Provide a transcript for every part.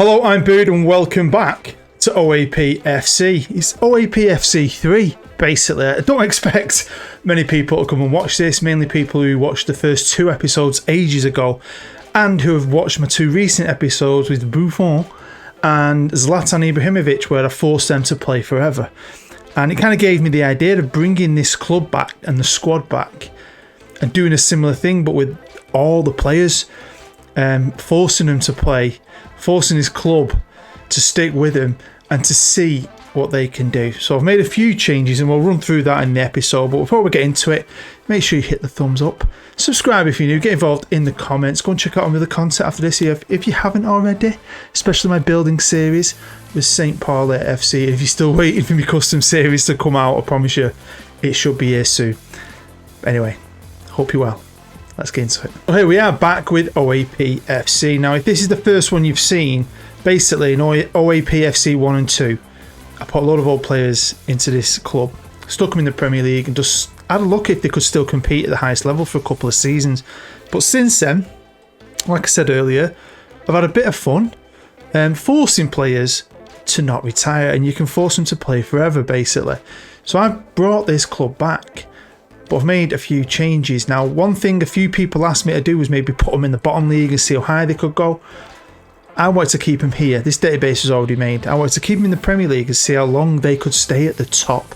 Hello, I'm Bood and welcome back to OAP FC. It's OAP FC 3, basically. I don't expect many people to come and watch this, mainly people who watched the first 2 episodes ages ago and who have watched my 2 recent episodes with Buffon and Zlatan Ibrahimovic, where I forced them to play forever. And it kind of gave me the idea of bringing this club back and the squad back and doing a similar thing, but with all the players, forcing them to play, forcing his club to stick with him and to see what they can do. So I've made a few changes and we'll run through that in the episode, but before we get into it, make sure you hit the thumbs up, subscribe if you're new, get involved in the comments, go and check out some of the content after this if you haven't already, especially my building series with St. Paul FC. If you're still waiting for my custom series to come out, I promise you it should be here soon. Anyway, hope you're well. Let's get into it. Well, here we are back with OAP FC. Now, if this is the first one you've seen, basically in OAP FC 1 and 2, I put a lot of old players into this club, stuck them in the Premier League and just had a look if they could still compete at the highest level for a couple of seasons. But since then, like I said earlier, I've had a bit of fun forcing players to not retire, and you can force them to play forever, basically. So I've brought this club back, but I've made a few changes. Now, one thing a few people asked me to do was maybe put them in the bottom league and see how high they could go. I wanted to keep them here. This database is already made. I wanted to keep them in the Premier League and see how long they could stay at the top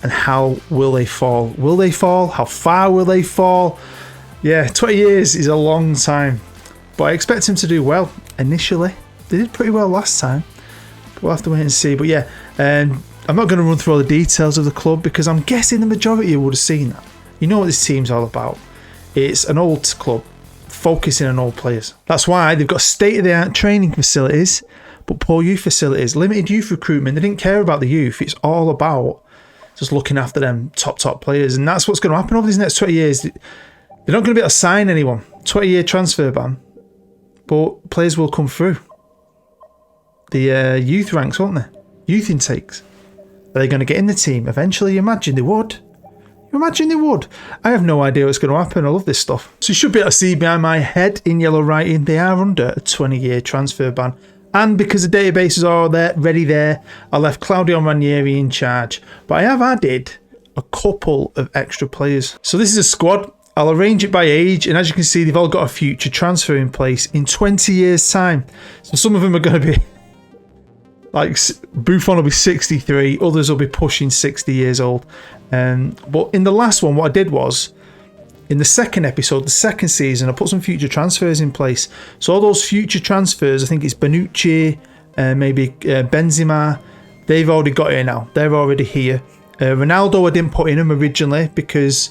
and how will they fall. Will they fall? How far will they fall? Yeah, 20 years is a long time, but I expect them to do well initially. They did pretty well last time, but we'll have to wait and see. But yeah, I'm not going to run through all the details of the club because I'm guessing the majority of you would have seen that. You know what this team's all about. It's an old club focusing on old players. That's why they've got state-of-the-art training facilities but poor youth facilities, limited youth recruitment. They didn't care about the youth. It's all about just looking after them top players, and that's what's going to happen over these next 20 years. They're not going to be able to sign anyone. 20-year transfer ban, but players will come through the youth ranks, won't they? Youth intakes. Are they going to get in the team eventually? You imagine they would. I have no idea what's going to happen. I love this stuff. So you should be able to see behind my head in yellow writing, they are under a 20-year transfer ban. And because the databases are all there, ready there, I left Claudio Ranieri in charge. But I have added a couple of extra players. So this is a squad. I'll arrange it by age, and as you can see, they've all got a future transfer in place in 20 years' time. So some of them are going to be like Buffon will be 63, others will be pushing 60 years old. But in the last one, what I did was, in the second episode, the second season, I put some future transfers in place. So all those future transfers, I think it's Bonucci, maybe Benzema, they've already got here now. They're already here. Ronaldo, I didn't put in him originally because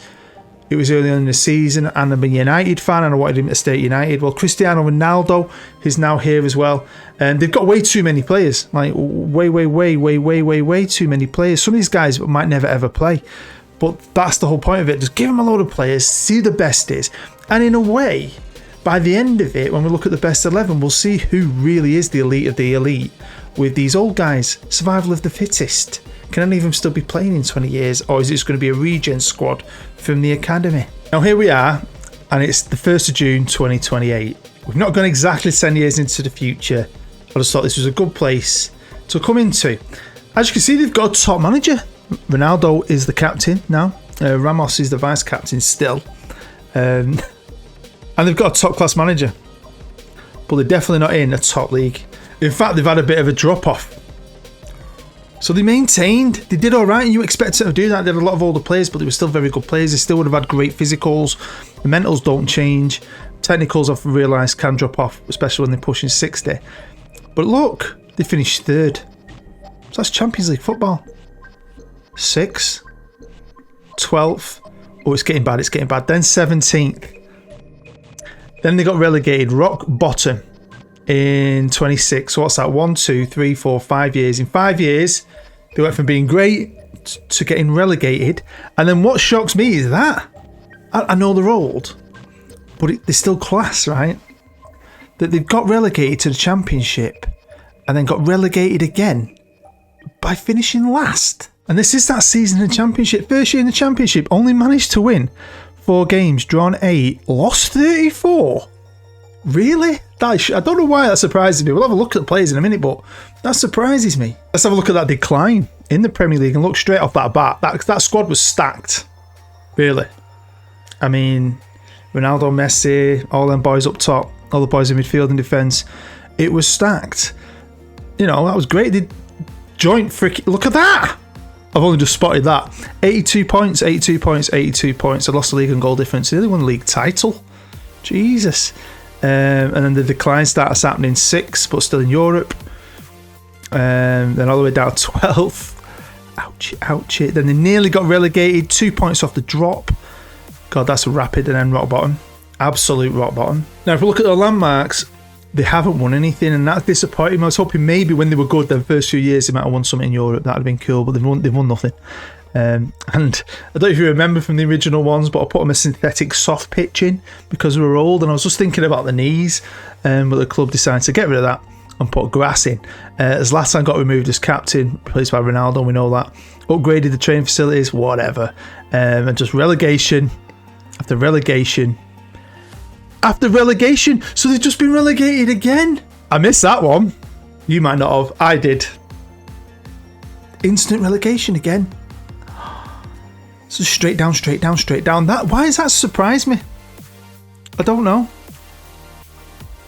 it was early on in the season and I'm a United fan and I wanted him to stay at United. Well, Cristiano Ronaldo is now here as well. And they've got way too many players. Like way too many players. Some of these guys might never ever play. But that's the whole point of it. Just give them a load of players, see the best is. And in a way, by the end of it, when we look at the best 11, we'll see who really is the elite of the elite with these old guys. Survival of the fittest. Can any of them still be playing in 20 years, or is it just going to be a regen squad from the academy? Now here we are, and it's the 1st of June 2028. We've not gone exactly 10 years into the future. I just thought this was a good place to come into. As you can see, they've got a top manager. Ronaldo is the captain now. Ramos is the vice captain still. And they've got a top class manager. But they're definitely not in a top league. In fact, they've had a bit of a drop off. So they maintained, they did all right, and you expect them to do that. They had a lot of older players, but they were still very good players. They still would have had great physicals. The mentals don't change. Technicals, I've realised, can drop off, especially when they're pushing 60. But look, they finished 3rd. So that's Champions League football. 6th, 12th. Oh, it's getting bad. Then 17th. Then they got relegated, rock bottom, in 26. So what's that? 1, 2, 3, 4, 5 years. In 5 years, they went from being great to getting relegated. And then what shocks me is that I know they're old, but they're still class, right? That they've got relegated to the Championship and then got relegated again by finishing last. And this is that season in the Championship. First year in the Championship, only managed to win 4 games, drawn 8, lost 34. Really? I don't know why that surprises me. We'll have a look at the players in a minute, but that surprises me. Let's have a look at that decline in the Premier League and look straight off that bat. That squad was stacked, really. I mean, Ronaldo, Messi, all them boys up top, all the boys in midfield and defence. It was stacked. You know, that was great. The joint freaking... Look at that! I've only just spotted that. 82 points, 82 points, 82 points. I lost the league and goal difference. They only won the league title. Jesus. And then the decline starts happening 6th, but still in Europe. Then all the way down 12th. Ouch, ouch. Then they nearly got relegated. 2 points off the drop. God, that's rapid and then rock bottom. Absolute rock bottom. Now, if we look at the landmarks, they haven't won anything, and that's disappointing. I was hoping maybe when they were good, the first few years, they might have won something in Europe. That would have been cool, but they've won nothing. And I don't know if you remember from the original ones, but I put them a synthetic soft pitch in because we were old, and I was just thinking about the knees, but the club decided to get rid of that and put grass in. Zlatan got removed as captain, replaced by Ronaldo, we know that. Upgraded the training facilities, whatever. And just relegation after relegation after relegation. So they've just been relegated again. I missed that one. You might not have. I did. Instant relegation again. So straight down, straight down, straight down. Why does that surprise me? I don't know.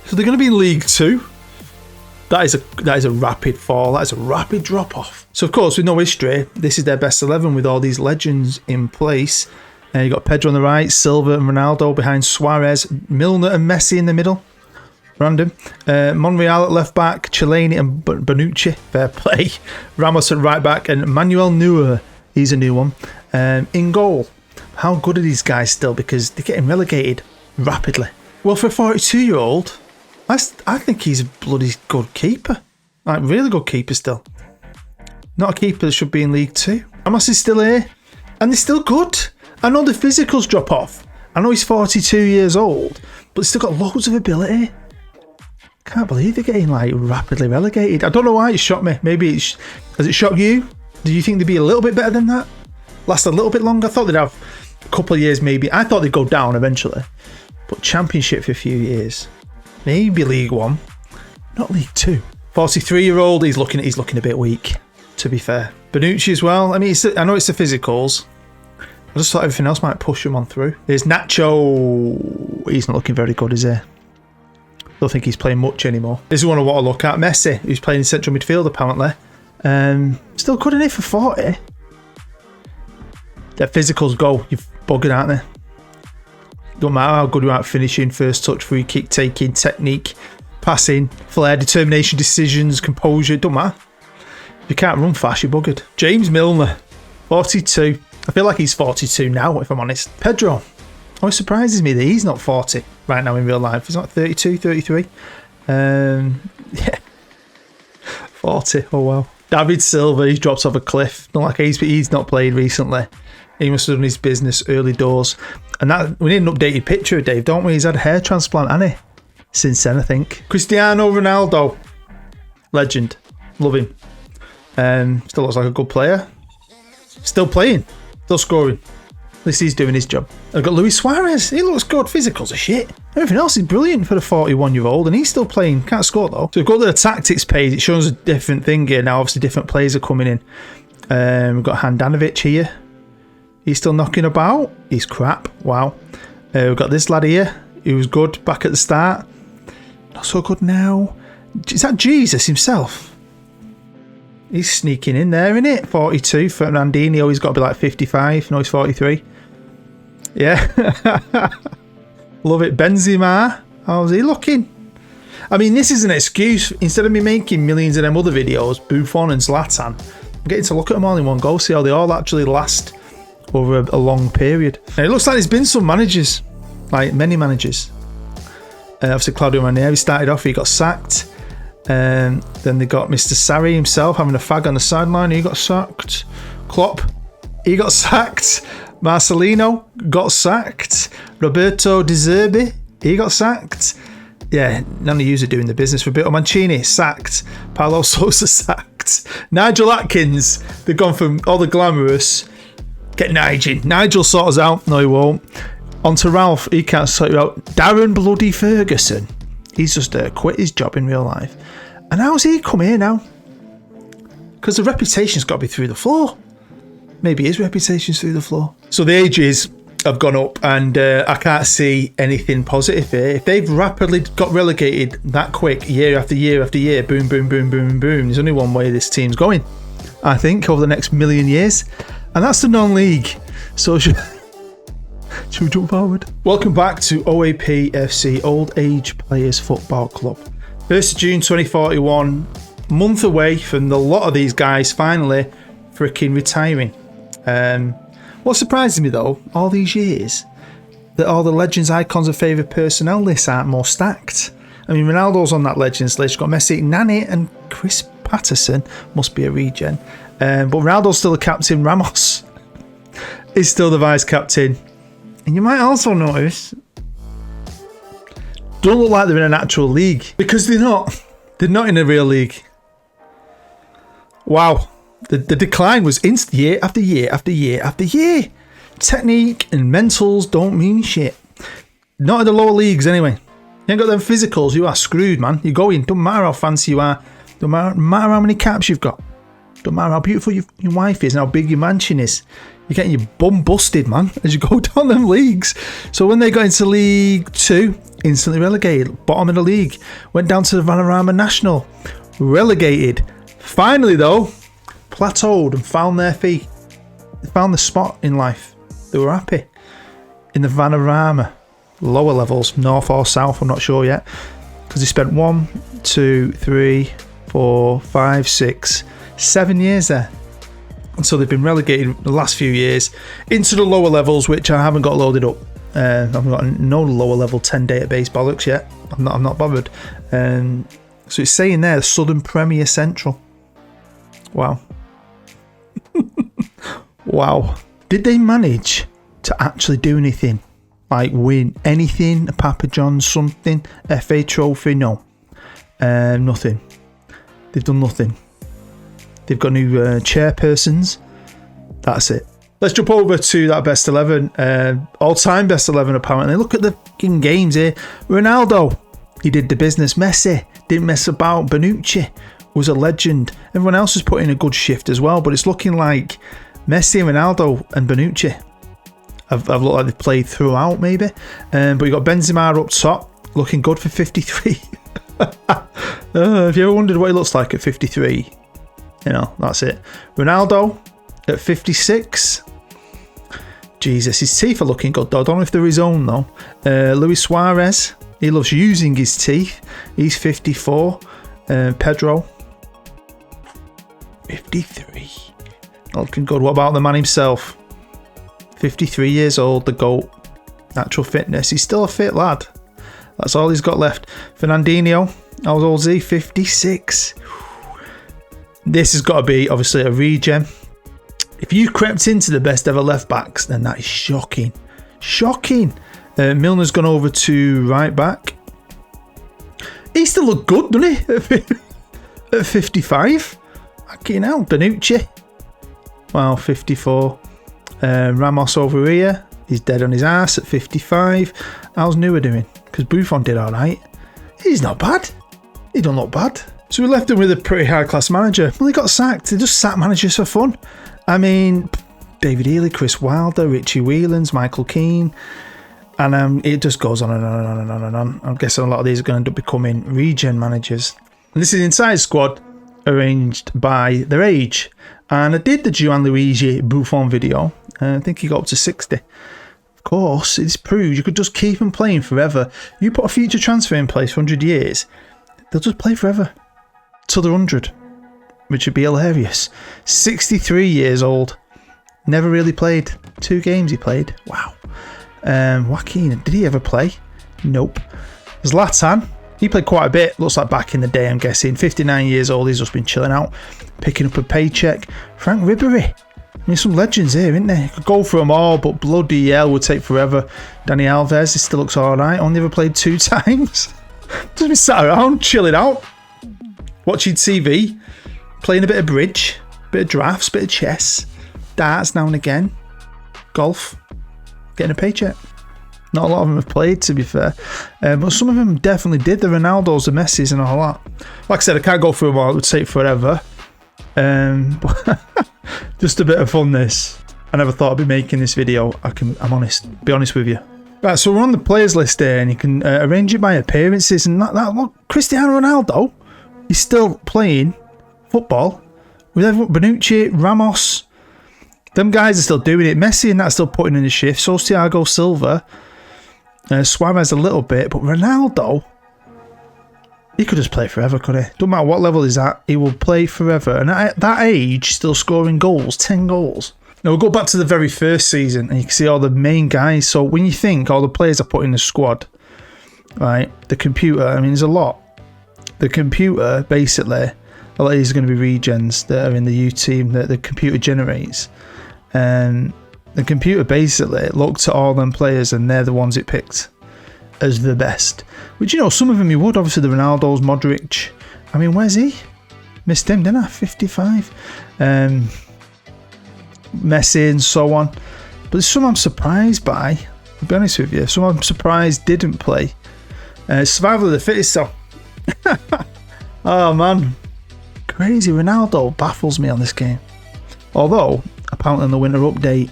So they're going to be in League 2. That is a rapid fall. That is a rapid drop off. So of course, with no history, this is their best 11 with all these legends in place. You got Pedro on the right, Silva and Ronaldo behind Suarez, Milner and Messi in the middle. Random. Monreal at left back, Chiellini and Bonucci. Fair play. Ramos at right back and Manuel Neuer. He's a new one. In goal. How good are these guys still? Because they're getting relegated rapidly. Well, for a 42-year-old, I think he's a bloody good keeper. Like, really good keeper still. Not a keeper that should be in League 2. Ramos is still here. And they're still good. I know the physicals drop off. I know he's 42 years old, but he's still got loads of ability. Can't believe they're getting like rapidly relegated. I don't know why it shocked me. Maybe has it shocked you? Do you think they'd be a little bit better than that? Last a little bit longer? I thought they'd have a couple of years maybe. I thought they'd go down eventually. But Championship for a few years. Maybe League 1. Not League 2. 43-year-old, he's looking a bit weak, to be fair. Bonucci as well. I mean, I know it's the physicals. I just thought everything else might push him on through. There's Nacho. He's not looking very good, is he? Don't think he's playing much anymore. This is one I want to look at. Messi, who's playing in central midfield apparently. Still good in it for 40. Their physicals go. You've buggered, aren't they? Don't matter how good you are at finishing, first touch, free kick taking, technique, passing, flair, determination, decisions, composure. Don't matter. If you can't run fast, you're buggered. James Milner, 42. I feel like he's 42 now, if I'm honest. Pedro. Oh, it surprises me that he's not 40 right now in real life. He's like 32, 33. Yeah. 40. Oh, wow. David Silva, he's dropped off a cliff. Not like he's not played recently. He must have done his business early doors. And that we need an updated picture of Dave, don't we? He's had a hair transplant, hasn't he? Since then, I think. Cristiano Ronaldo. Legend. Love him. Still looks like a good player. Still playing. Still scoring. At least he's doing his job. I've got Luis Suarez. He looks good. Physicals are shit. Everything else is brilliant for a 41-year-old, and he's still playing. Can't score though. So we've got the tactics page. It shows a different thing here now. Obviously, different players are coming in. We've got Handanovic here. He's still knocking about. He's crap. Wow. We've got this lad here. He was good back at the start. Not so good now. Is that Jesus himself? He's sneaking in there, isn't it? 42. Fernandinho, he's got to be like 55. No, he's 43. Yeah. Love it. Benzema. How's he looking? I mean, this is an excuse. Instead of me making millions of them other videos, Buffon and Zlatan, I'm getting to look at them all in one go, see how they all actually last over a long period. And it looks like there's been some managers, like many managers. Obviously, Claudio Ranieri started off, he got sacked. Then they got Mr. Sarri himself having a fag on the sideline. He got sacked. Klopp, he got sacked. Marcelino got sacked. Roberto De Zerbi, he got sacked. Yeah, none of you are doing the business. Roberto Mancini, sacked. Paulo Sousa, sacked. Nigel Atkins, they've gone from all the glamorous. Get Nigel. Nigel sort us out. No, he won't. On to Ralph, he can't sort you out. Darren bloody Ferguson. He's just quit his job in real life. And how's he come here now? Because the reputation's got to be through the floor. Maybe his reputation's through the floor. So the ages have gone up, and I can't see anything positive here. If they've rapidly got relegated that quick, year after year after year, boom, boom, boom, boom, boom, there's only one way this team's going, I think, over the next million years, and that's the non-league. So should we jump forward? Welcome back to OAP FC, Old Age Players Football Club. 1st of June 2041, month away from a lot of these guys finally freaking retiring. What surprises me though, all these years, that all the Legends, Icons and Favourite Personnel lists aren't more stacked. I mean, Ronaldo's on that Legends list. You've got Messi, Nani and Chris Patterson, must be a regen. But Ronaldo's still the captain. Ramos is still the vice captain. And you might also notice, don't look like they're in an actual league, because they're not. They're not in a real league. Wow. The decline was instant, year after year after year after year. Technique and mentals don't mean shit. Not in the lower leagues anyway. You ain't got them physicals, you are screwed, man. You go in, don't matter how fancy you are, don't matter how many caps you've got, don't matter how beautiful your wife is and how big your mansion is. You're getting your bum busted, man, as you go down them leagues. So when they got into League 2, instantly relegated, bottom of the league. Went down to the Vanarama National, relegated. Finally though, plateaued and found their feet. They found the spot in life. They were happy. In the Vanarama lower levels, north or south, I'm not sure yet, because they spent 1, 2, 3, 4, 5, 6, 7 years there. And so they've been relegated the last few years into the lower levels, which I haven't got loaded up. I haven't got no lower level 10 database bollocks yet. I'm not bothered. So it's saying there, Southern Premier Central. Wow. Wow. Did they manage to actually do anything? Like win anything? A Papa John's, something? FA Trophy? No. Nothing. They've done nothing. They've got new chairpersons. That's it. Let's jump over to that best 11. All-time best 11 apparently. Look at the fucking games here. Ronaldo, he did the business. Messi didn't mess about. Bonucci was a legend. Everyone else has put in a good shift as well, but it's looking like Messi, Ronaldo and Bonucci have looked like they've played throughout maybe. But you got Benzema up top, looking good for 53. Have you ever wondered what he looks like at 53? You know, that's it. Ronaldo at 56. Jesus, his teeth are looking good though. I don't know if they're his own though. Luis Suarez, he loves using his teeth. He's 54. Pedro, 53. Looking good. What about the man himself? 53 years old, the GOAT. Natural fitness. He's still a fit lad. That's all he's got left. Fernandinho, how old is he? 56. This has got to be obviously a regen. If you crept into the best ever left backs, then that is shocking. Shocking. Milner's gone over to right back. He still look good, doesn't he? At 55. Fucking hell. Bonucci. Wow, 54. Ramos over here. He's dead on his ass at 55. How's Neuer doing? Because Buffon did alright. He's not bad. He don't look bad. So we left him with a pretty high-class manager. Well, he got sacked. They just sack managers for fun. I mean, David Healy, Chris Wilder, Richie Whelans, Michael Keane. And it just goes on and on and on and on and on. I'm guessing a lot of these are going to end up becoming regen managers. And this is the inside squad arranged by their age. And I did the Gianluigi Buffon video. I think he got up to 60. Of course, it's proved you could just keep them playing forever. You put a future transfer in place for 100 years, they'll just play forever. Till they're 100. Which would be hilarious. 63 years old. Never really played. 2 games he played. Wow. Joaquin, did he ever play? Nope. Zlatan, he played quite a bit. Looks like back in the day, I'm guessing. 59 years old, he's just been chilling out, picking up a paycheck. Frank Ribery. I mean, some legends here, isn't there? Could go for them all, but bloody hell would take forever. Dani Alves, he still looks alright. Only ever played 2 times. Just been sat around, chilling out, watching TV, playing a bit of bridge, bit of drafts, bit of chess, darts now and again, golf, getting a paycheck. Not a lot of them have played, to be fair. But some of them definitely did. The Ronaldos, the Messis and all that. Like I said, I can't go through them all. It would take forever. But just a bit of fun, this. I never thought I'd be making this video. I'm honest. Be honest with you. Right, so we're on the players list here, and you can arrange it by appearances. And that look, Cristiano Ronaldo, he's still playing football with everyone. Bonucci, Ramos, them guys are still doing it. Messi and that's still putting in the shift. So Thiago Silva, Suarez a little bit, but Ronaldo, he could just play forever, could he? Don't matter what level he's at, he will play forever. And at that age, still scoring goals, 10 goals. Now we'll go back to the very first season, and you can see all the main guys. So when you think all the players are put in the squad, right? The computer, I mean, there's a lot. The computer, basically, a lot of these are going to be regens that are in the U team that the computer generates. And the computer basically looked at all them players, and they're the ones it picked as the best. Which, you know, some of them you would. Obviously, the Ronaldos, Modric. I mean, where's he? Missed him, didn't I? 55. Messi and so on. But there's some I'm surprised by, to be honest with you. Some I'm surprised didn't play. Survival of the fittest, so. Oh man, crazy. Ronaldo baffles me on this game. Although, apparently in the winter update,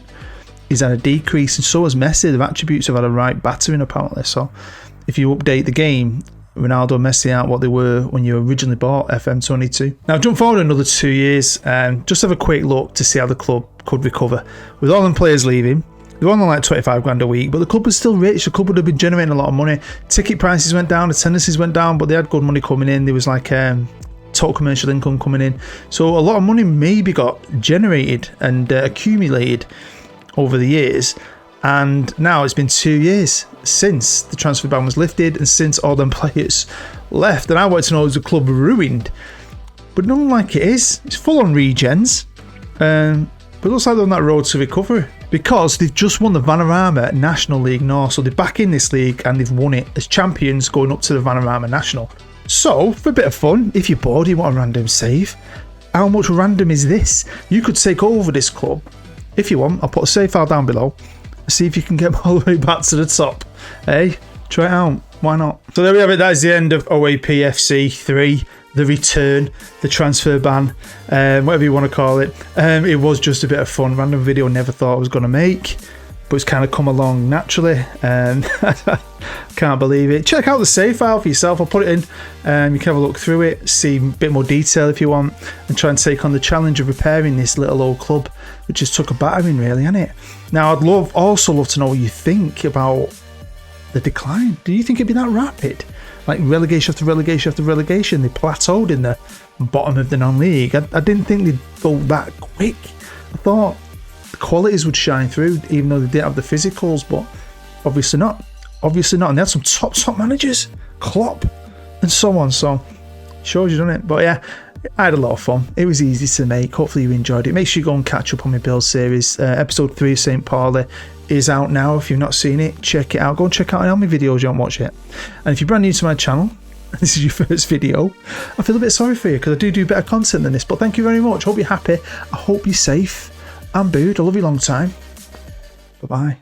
he's had a decrease, and so has Messi. The attributes have had a right battering, apparently. So if you update the game, Ronaldo and Messi aren't what they were when you originally bought FM22. Now jump forward another 2 years and just have a quick look to see how the club could recover. With all them players leaving, they were on like 25 grand a week, but the club was still rich. The club would have been generating a lot of money. Ticket prices went down, attendances went down, but they had good money coming in. There was like total commercial income coming in. So a lot of money maybe got generated and accumulated over the years. And now it's been 2 years since the transfer ban was lifted and since all them players left. And I wanted to know, is the club ruined? But none like it is. It's full on regens. But it looks like they're on that road to recovery, because they've just won the Vanarama National League North. So they're back in this league and they've won it as champions, going up to the Vanarama National. So for a bit of fun, if you're bored, you want a random save, how much random is this? You could take over this club if you want. I'll put a save file down below. See if you can get all the way back to the top. Hey, try it out. Why not? So there we have it. That is the end of OAP FC 3. The return, the transfer ban, whatever you want to call it. It was just a bit of fun. Random video never thought I was going to make, but it's kind of come along naturally. Can't believe it. Check out the save file for yourself. I'll put it in. You can have a look through it, see a bit more detail if you want, and try and take on the challenge of repairing this little old club, which just took a battering, really, hasn't it? Now, I'd also love to know what you think about the decline. Do you think it'd be that rapid? Like relegation after relegation after relegation, they plateaued in the bottom of the non-league. I didn't think they'd go that quick. I thought the qualities would shine through, even though they didn't have the physicals, but obviously not. Obviously not. And they had some top managers, Klopp, and so on. So shows you, doesn't it? But yeah, I had a lot of fun. It was easy to make. Hopefully you enjoyed it. Make sure you go and catch up on my build series. Episode 3 of St. Pauli is out now. If you've not seen it, check it out. Go and check out all my videos you haven't watched yet. And if you're brand new to my channel, this is your first video, I feel a bit sorry for you, because I do better content than this. But thank you very much. Hope you're happy. I hope you're safe. I'm Bood. I love you long time. Bye-bye.